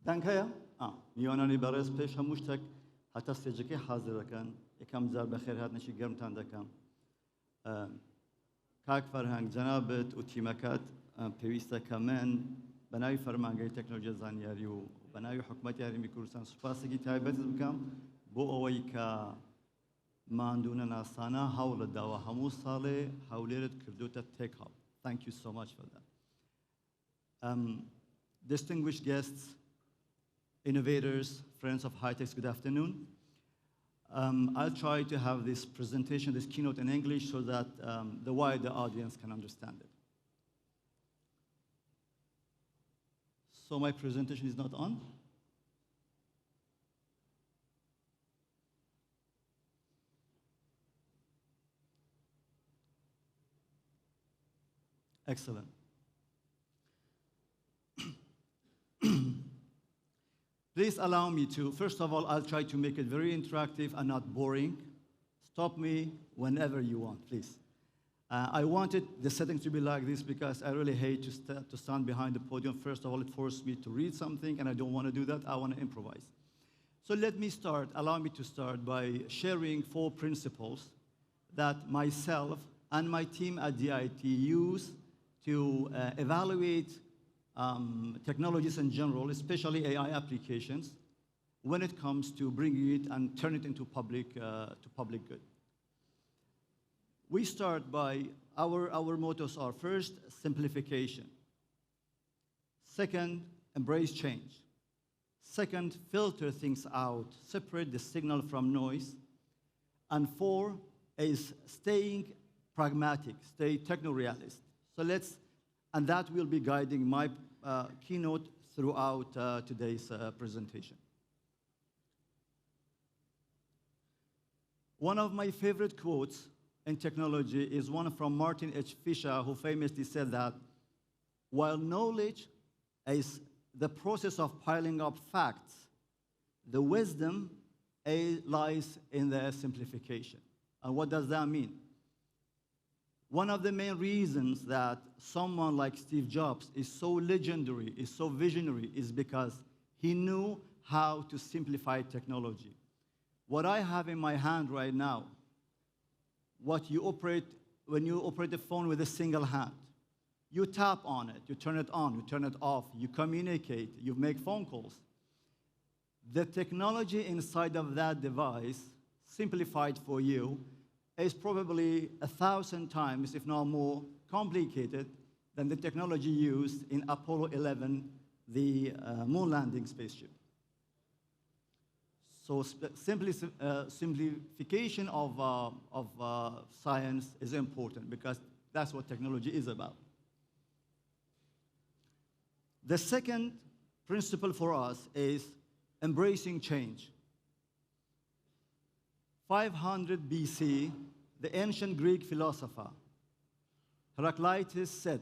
دانکەیە؟ میوانانی بەڕێز پێش هەموو شتێک هەتا ستێجەکەی حازرەکەن یەکەم جار بەخێر هاتنەشی گەرمتان دەکەم. کاک فەرهەنگ جەنابەت و تیمەکەت پێویستە کە من بە ناوی فەرمانگەی تەکنۆلۆژیای زانیاری و بە ناوی حکوومەتی یاریمی کوردستان سوپاسێکی تایبەت بکەم بۆ ئەوەی کە ماندوونە ناسانە هەوڵت داوە هەموو ساڵێ هەولێرت کردوتە تێک هەڵ. Thank you so much for that. Distinguished guests, innovators, friends of HITEX, good afternoon. I'll try to have this presentation, this keynote in English so that the wider audience can understand it. So my presentation is not on? Excellent. Please allow me to, first of all, I'll try to make it very interactive and not boring. Stop me whenever you want, please. I wanted the setting to be like this because I really hate to stand behind the podium. First of all, it forced me to read something, and I don't want to do that. I want to improvise. So let me start, allow me to start by sharing 4 principles that myself and my team at DIT use to evaluate technologies in general, especially AI applications, when it comes to bringing it and turn it into public good. We start by, our mottos are first, simplification. Second, embrace change. Second, filter things out, separate the signal from noise. And 4 is staying pragmatic, stay techno-realist. So and that will be guiding my keynote throughout today's presentation. One of my favorite quotes in technology is one from Martin H. Fisher, who famously said that while knowledge is the process of piling up facts, the wisdom lies in their simplification. And what does that mean? One of the main reasons that someone like Steve Jobs is so legendary, is so visionary, is because he knew how to simplify technology. What I have in my hand right now, what you operate, when you operate the phone with a single hand, you tap on it, you turn it on, you turn it off, you communicate, you make phone calls. The technology inside of that device, simplified for you, is probably 1,000 times, if not more, complicated than the technology used in Apollo 11, the moon landing spaceship. So simplification of science is important because that's what technology is about. The second principle for us is embracing change. 500 BC, the ancient Greek philosopher Heraclitus said,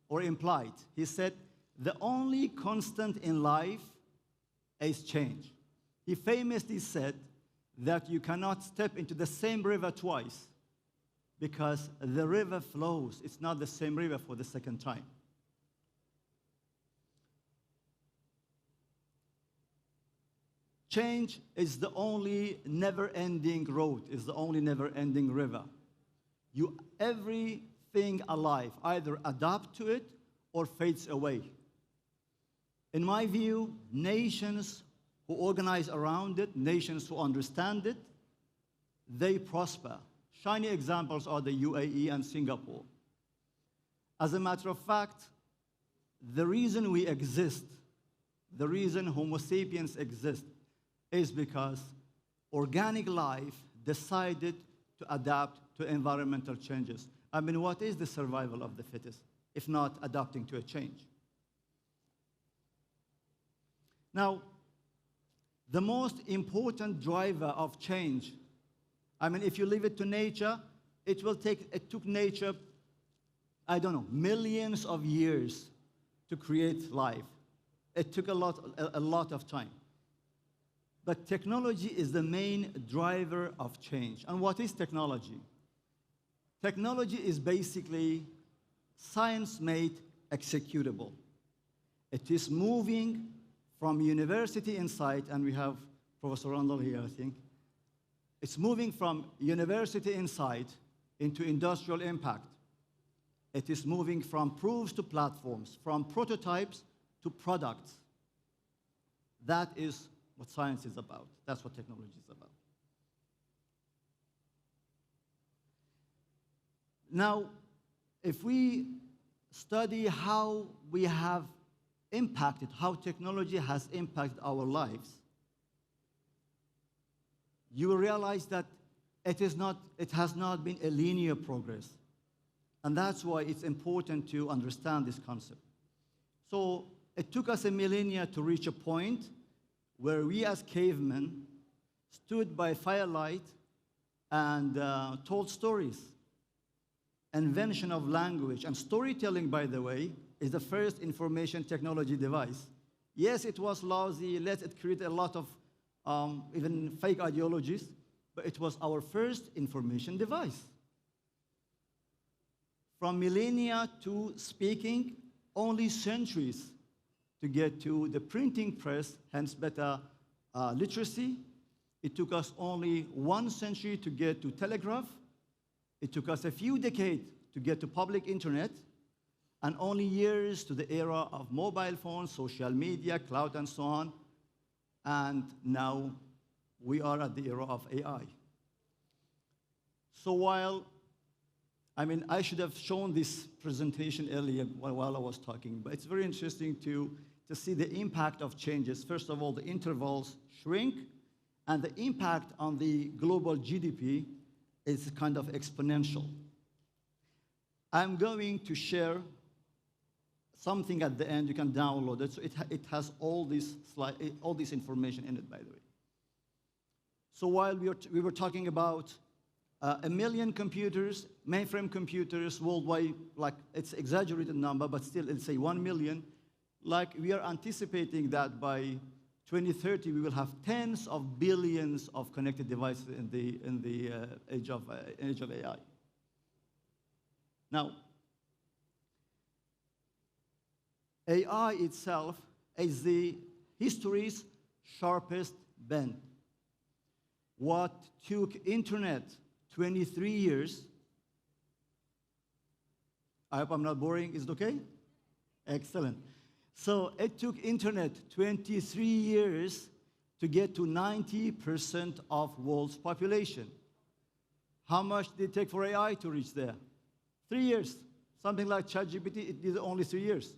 or implied, he said, the only constant in life is change. He famously said that you cannot step into the same river twice because the river flows. It's not the same river for the second time. Change is the only never-ending road, is the only never-ending river. Everything alive either adapt to it or fades away. In my view, nations who organize around it, nations who understand it, they prosper. Shiny examples are the UAE and Singapore. As a matter of fact, the reason we exist, the reason Homo sapiens exist, is because organic life decided to adapt to environmental changes. I mean, what is the survival of the fittest, if not adapting to a change? Now, the most important driver of change, I mean, if you leave it to nature, it took nature, I don't know, millions of years to create life. It took a lot of time. But technology is the main driver of change. And what is technology? Technology is basically science-made executable. It is moving from university insight, and we have Professor Randall here, I think. It's moving from university insight into industrial impact. It is moving from proofs to platforms, from prototypes to products. That is what science is about. That's what technology is about. Now, if we study how we have impacted, how technology has impacted our lives, you will realize that it has not been a linear progress. And that's why it's important to understand this concept. So it took us a millennia to reach a point where we as cavemen stood by firelight and told stories. Invention of language and storytelling, by the way, is the first information technology device. Yes, it was lousy. It created a lot of even fake ideologies, but it was our first information device. From millennia to speaking, only centuries to get to the printing press, hence better literacy. It took us only 1 century to get to telegraph. It took us a few decades to get to public internet, and only years to the era of mobile phones, social media, cloud, and so on. And now we are at the era of AI. So I should have shown this presentation earlier while I was talking, but it's very interesting to see the impact of changes. First of all, the intervals shrink, and the impact on the global GDP is kind of exponential. I'm going to share something at the end. You can download it. So it has all this information in it, by the way. So while we were talking about 1 million computers, mainframe computers worldwide, like it's exaggerated number, but still, let's say 1 million. Like we are anticipating that by 2030, we will have tens of billions of connected devices in the age of AI. Now, AI itself is the history's sharpest pen. What took internet 23 years, I hope I'm not boring, is it okay? Excellent. So it took internet 23 years to get to 90% of world's population. How much did it take for AI to reach there? 3 years. Something like ChatGPT, it did only 3 years.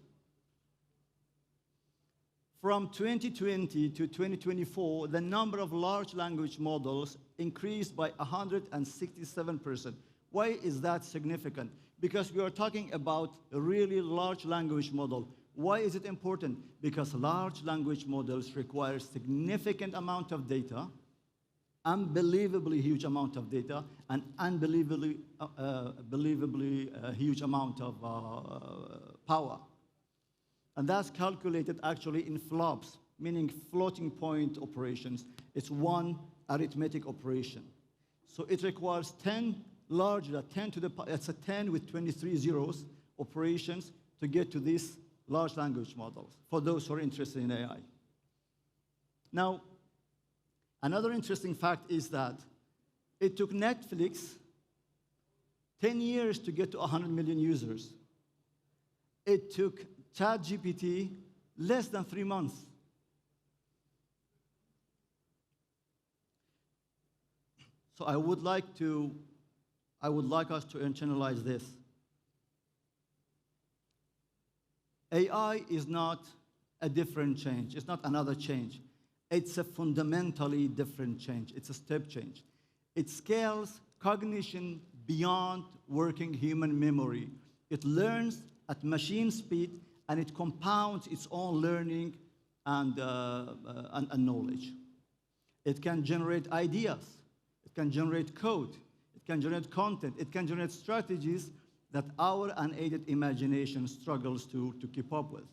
From 2020 to 2024, the number of large language models increased by 167%. Why is that significant? Because we are talking about a really large language model. Why is it important? Because large language models require significant amount of data, unbelievably huge amount of data, and unbelievably huge amount of power. And that's calculated actually in flops, meaning floating point operations. It's one arithmetic operation. So it requires 10 larger, 10 to the, it's a 10 with 23 zeros operations to get to these large language models, for those who are interested in AI. Now, another interesting fact is that it took Netflix 10 years to get to 100 million users. It took ChatGPT less than 3 months. So I would like us to internalize this. AI is not a different change. It's not another change. It's a fundamentally different change. It's a step change. It scales cognition beyond working human memory. It learns at machine speed, and it compounds its own learning and knowledge. It can generate ideas. It can generate code. It can generate content. It can generate strategies that our unaided imagination struggles to keep up with.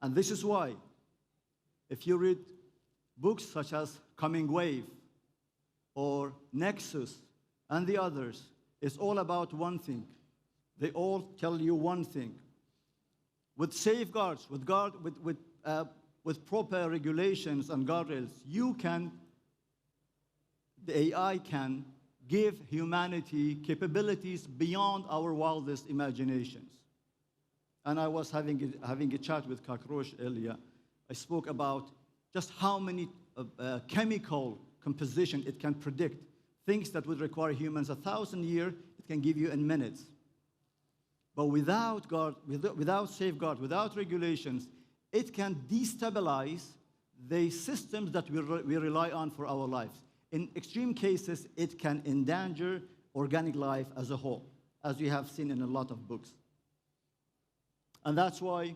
And this is why, if you read books such as Coming Wave or Nexus and the others, it's all about one thing. They all tell you one thing. with safeguards, with proper regulations and guardrails, the AI can give humanity capabilities beyond our wildest imaginations. And I was having a chat with Cockroach earlier. I spoke about just how many chemical composition it can predict. Things that would require humans 1,000 years, it can give you in minutes. But without safeguard, without regulations, it can destabilize the systems that we rely on for our lives. In extreme cases, it can endanger organic life as a whole, as we have seen in a lot of books. And that's why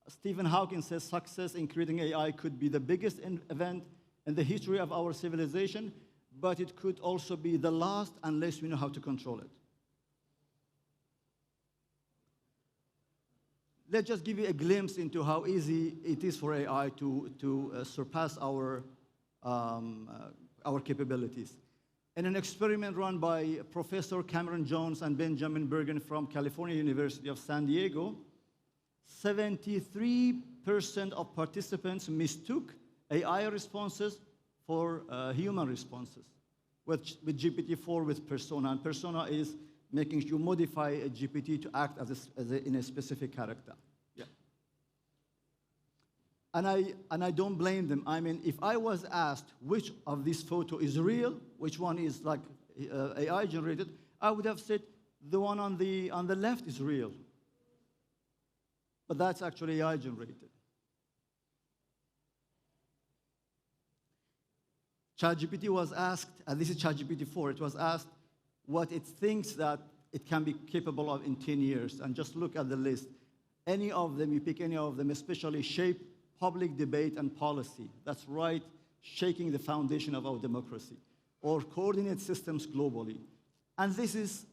Stephen Hawking says success in creating AI could be the biggest event in the history of our civilization, but it could also be the last unless we know how to control it. Let's just give you a glimpse into how easy it is for AI to surpass our capabilities. In an experiment run by Professor Cameron Jones and Benjamin Bergen from California University of San Diego, 73% of participants mistook AI responses for human responses with GPT-4 with persona. And persona is making you modify a GPT to act in a specific character. Yeah. And I don't blame them. I mean, if I was asked which of this photo is real, which one is like AI generated, I would have said the one on the left is real. But that's actually AI generated. ChatGPT was asked, and this is ChatGPT-4, it was asked what it thinks that it can be capable of in 10 years. And just look at the list. Any of them, you pick any of them, especially shape public debate and policy. That's right, shaking the foundation of our democracy. Or coordinate systems globally. And this is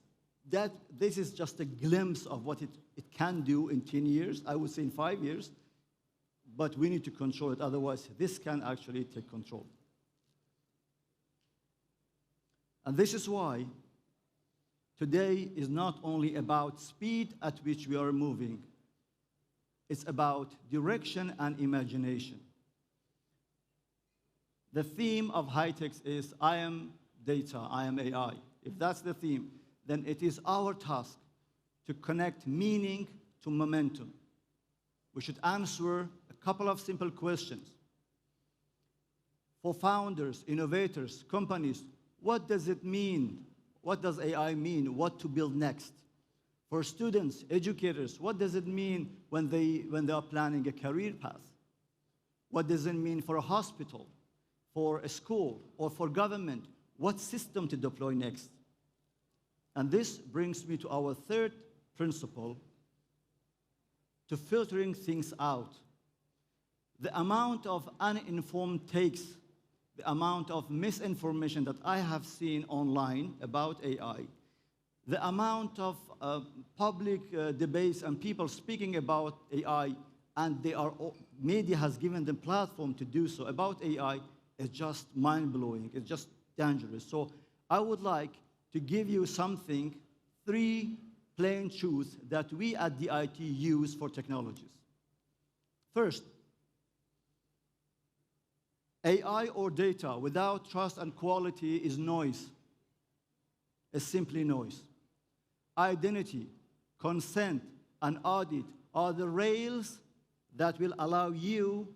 just a glimpse of what it can do in 10 years, I would say in 5 years, but we need to control it, otherwise this can actually take control. And this is why today is not only about speed at which we are moving, it's about direction and imagination. The theme of HITEX is I am data, I am AI. If that's the theme, then it is our task to connect meaning to momentum. We should answer a couple of simple questions. For founders, innovators, companies, what does it mean? What does AI mean? What to build next? For students, educators, what does it mean when they are planning a career path? What does it mean for a hospital, for a school, or for government? What system to deploy next? And this brings me to our third principle, to filtering things out. The amount of uninformed takes, the amount of misinformation that I have seen online about AI, the amount of public debates and people speaking about AI, and media has given them platform to do so about AI, is just mind-blowing. It's just dangerous. So I would like to give you something, 3 plain truths that we at the IT use for technologies. First, AI or data without trust and quality is noise. It's simply noise. Identity, consent, and audit are the rails that will allow you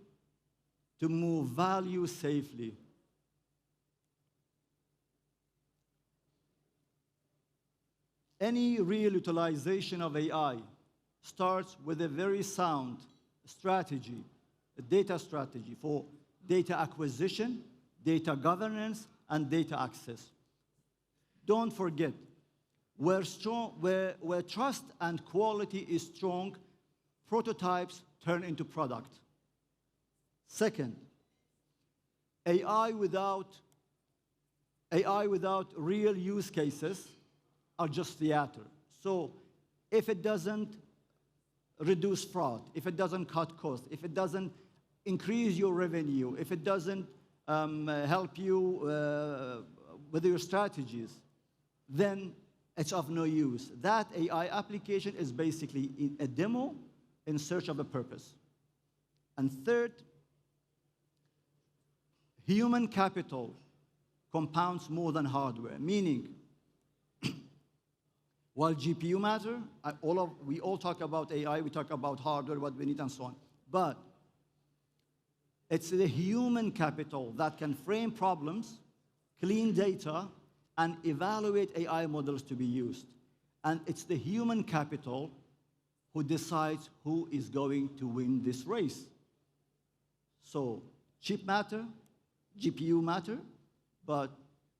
to move value safely. Any real utilization of AI starts with a very sound strategy, a data strategy for data acquisition, data governance, and data access. Don't forget, where trust and quality is strong, prototypes turn into product. Second, AI without real use cases are just theater. So if it doesn't reduce fraud, if it doesn't cut costs, if it doesn't increase your revenue, if it doesn't help you with your strategies, then it's of no use. That AI application is basically a demo in search of a purpose. And third, human capital compounds more than hardware, meaning while GPU matter, we all talk about AI, we talk about hardware, what we need and so on. But it's the human capital that can frame problems, clean data, and evaluate AI models to be used. And it's the human capital who decides who is going to win this race. So chip matter, GPU matter, but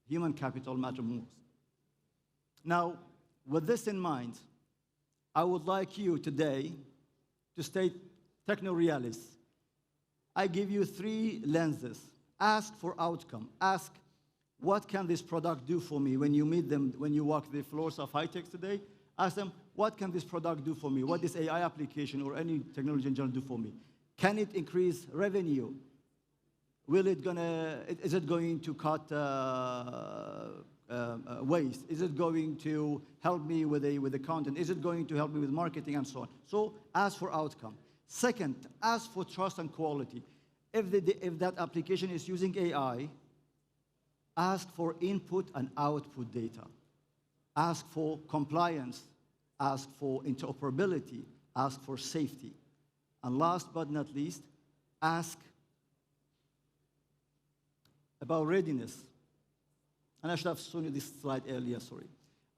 human capital matter most. Now, with this in mind, I would like you today to stay techno-realists. I give you 3 lenses. Ask for outcome. Ask, what can this product do for me? When you meet them, when you walk the floors of HITEX today, ask them, what can this product do for me? What this AI application or any technology in general do for me? Can it increase revenue? Is it going to cut waste? Is it going to help me with the content? Is it going to help me with marketing and so on? So ask for outcome. Second, ask for trust and quality. If that application is using AI, ask for input and output data. Ask for compliance. Ask for interoperability. Ask for safety. And last but not least, ask about readiness. And I should have shown you this slide earlier, sorry.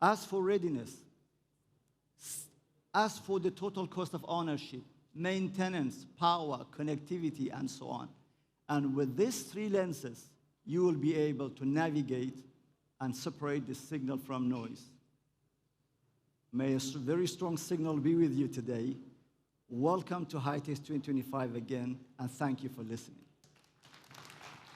Ask for readiness. Ask for the total cost of ownership, maintenance, power, connectivity, and so on. And with these 3 lenses, you will be able to navigate and separate the signal from noise. May a very strong signal be with you today. Welcome to HITEX 2025 again, and thank you for listening.